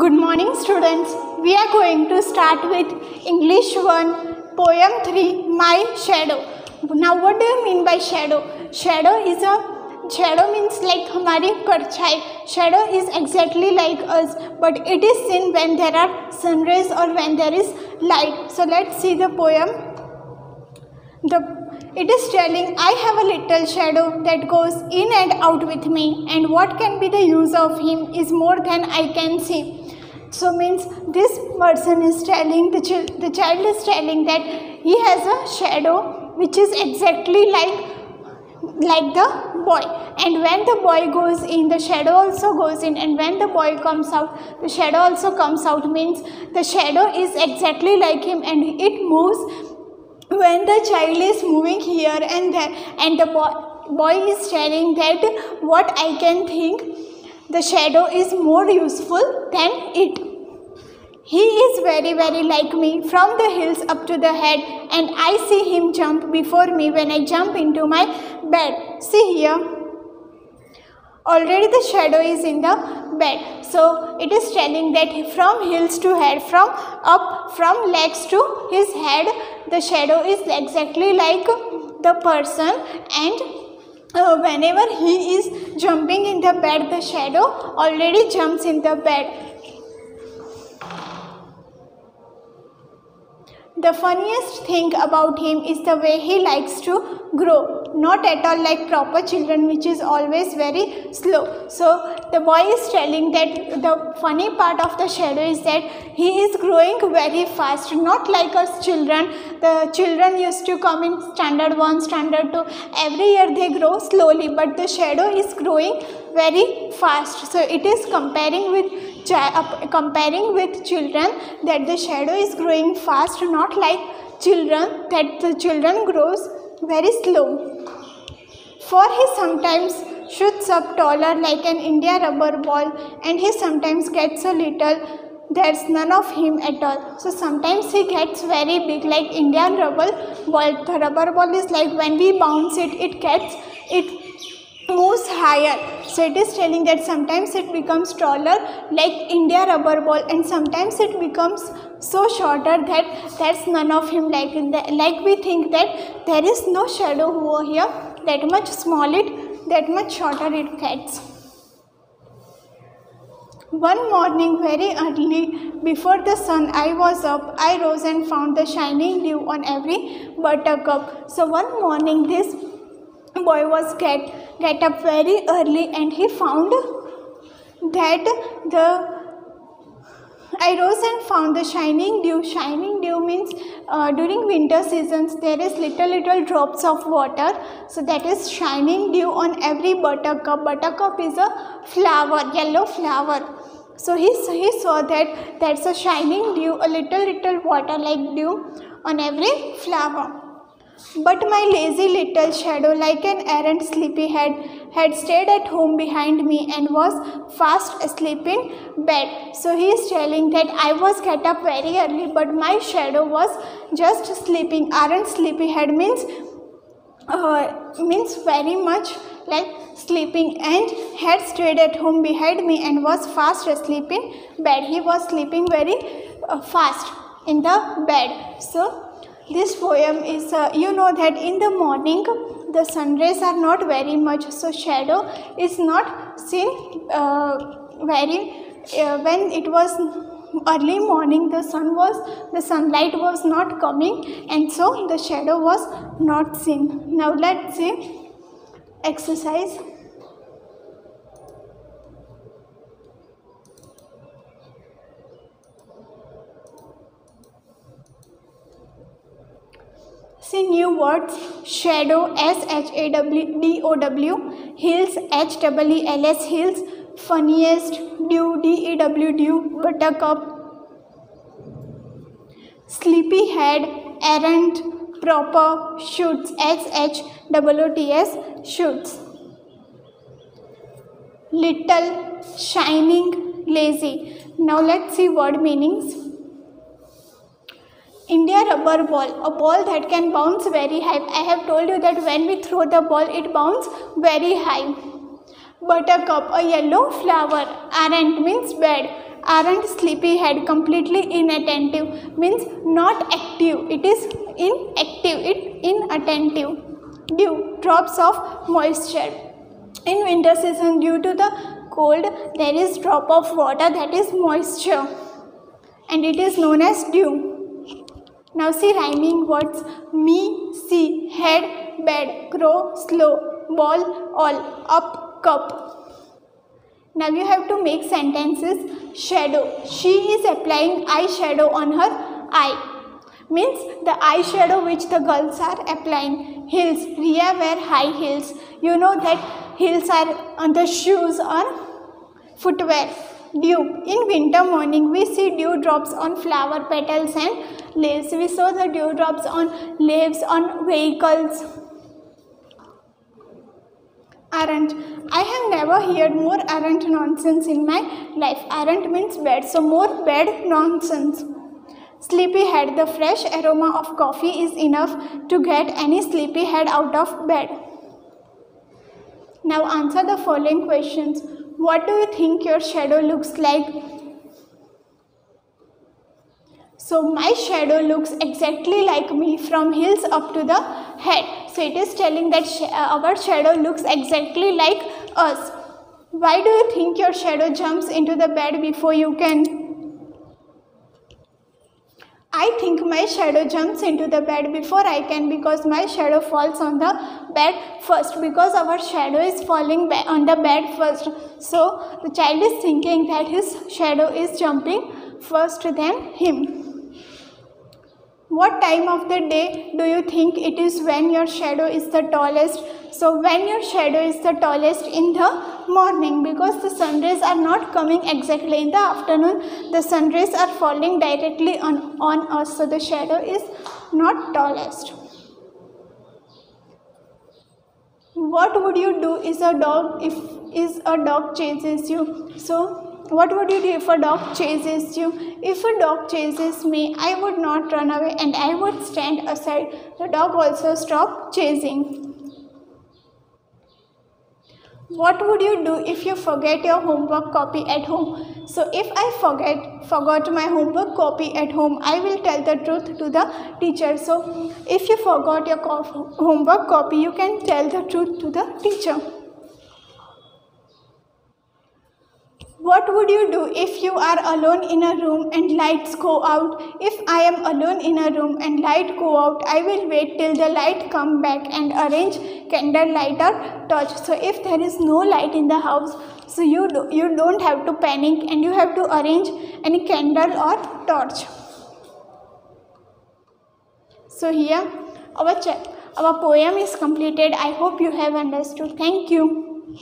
Good morning students. We are going to start with English 1, Poem 3, My Shadow. Now what do you mean by shadow? Shadow means like हमारी परछाई. Shadow is exactly like us, but it is seen when there are sun rays or when there is light. So let's see the poem. It is telling, I have a little shadow that goes in and out with me, and what can be the use of him is more than I can see. So means this person is telling, the child is telling that he has a shadow which is exactly like the boy, and when the boy goes in, the shadow also goes in, and when the boy comes out, the shadow also comes out. Means the shadow is exactly like him and it moves when the child is moving here and there, and the boy is telling that what I can think, the shadow is more useful than it. He is very like me, from the hills up to the head, and I see him jump before me when I jump into my bed. See here, already the shadow is in the bed. So it is telling that from hills to head, from legs to his head, the shadow is exactly like the person, and whenever he is jumping in the bed, the shadow already jumps in the bed. The funniest thing about him is the way he likes to grow. Not at all like proper children, which is always very slow. So the boy is telling that the funny part of the shadow is that he is growing very fast. Not like us children. The children used to come in standard 1, standard 2. Every year they grow slowly, but the shadow is growing very fast. So it is comparing with children, that the shadow is growing fast, not like children, that the children grows very slow. For he sometimes shoots up taller like an India rubber ball, and he sometimes gets a little, there's none of him at all. So sometimes he gets very big like Indian rubber ball. The rubber ball is like when we bounce it, it moves higher. So it is telling that sometimes it becomes taller like India rubber ball, and sometimes it becomes so shorter that there's none of him, like we think that there is no shadow over here, that much small it, that much shorter it gets. One morning very early, before the sun I was up, I rose and found the shining dew on every buttercup. So one morning this boy was get up very early, and he found that I rose and found the shining dew. Shining dew means during winter seasons there is little drops of water. So that is shining dew on every buttercup. Buttercup is a flower, yellow flower. So he saw that that's a shining dew, a little water like dew on every flower. But my lazy little shadow, like an errant sleepyhead, had stayed at home behind me and was fast asleep in bed. So he is telling that I was get up very early, but my shadow was just sleeping. Errant sleepyhead means very much like sleeping, and had stayed at home behind me and was fast asleep in bed. He was sleeping very fast in the bed. So this poem is, you know that in the morning the sun rays are not very much, so shadow is not seen when it was early morning, the sunlight was not coming, and so the shadow was not seen. Now let's see exercise. See new words: shadow, SHADOW, hills, HEELS, hills, funniest, dew, DEW, dew, buttercup, sleepyhead, errant, proper, shoots, SHOOTS, shoots, little, shining, lazy. Now let's see word meanings. India rubber ball, a ball that can bounce very high. I have told you that when we throw the ball, it bounces very high. Buttercup, a yellow flower. Errant means bed. Aren't sleepyhead completely inattentive means not active. It is inactive. It inattentive. Dew, drops of moisture. In winter season, due to the cold, there is drop of water, that is moisture, and it is known as dew. Now see rhyming words: me, see, head, bed, crow, slow, ball, all, up, cup. Now you have to make sentences. Shadow. She is applying eyeshadow on her eye. Means the eyeshadow which the girls are applying. Heels. Riya wear high heels. You know that heels are on the shoes or footwear. Dew. In winter morning we see dew drops on flower petals and leaves. We saw the dew drops on leaves, on vehicles. Aren't. I have never heard more aren't nonsense in my life. Aren't means bad, so more bad nonsense. Sleepyhead. The fresh aroma of coffee is enough to get any sleepyhead out of bed. Now answer the following questions. What do you think your shadow looks like? So my shadow looks exactly like me from heels up to the head. So it is telling that our shadow looks exactly like us. Why do you think your shadow jumps into the bed before you can? I think my shadow jumps into the bed before I can, because my shadow falls on the bed first, because our shadow is falling on the bed first. So the child is thinking that his shadow is jumping first than him. What time of the day do you think it is when your shadow is the tallest? So when your shadow is the tallest in the morning, because the sun rays are not coming exactly in the afternoon. The sun rays are falling directly on us. So the shadow is not tallest. What would you do if a dog chases you? So what would you do if a dog chases you? If a dog chases me, I would not run away and I would stand aside. The dog also stopped chasing. What would you do if you forget your homework copy at home? So if I forgot my homework copy at home, I will tell the truth to the teacher. So if you forgot your homework copy, you can tell the truth to the teacher. What would you do if you are alone in a room and lights go out? If I am alone in a room and light go out, I will wait till the light come back and arrange candlelight or torch. So if there is no light in the house, so you don't have to panic and you have to arrange any candle or torch. So here our poem is completed. I hope you have understood. Thank you.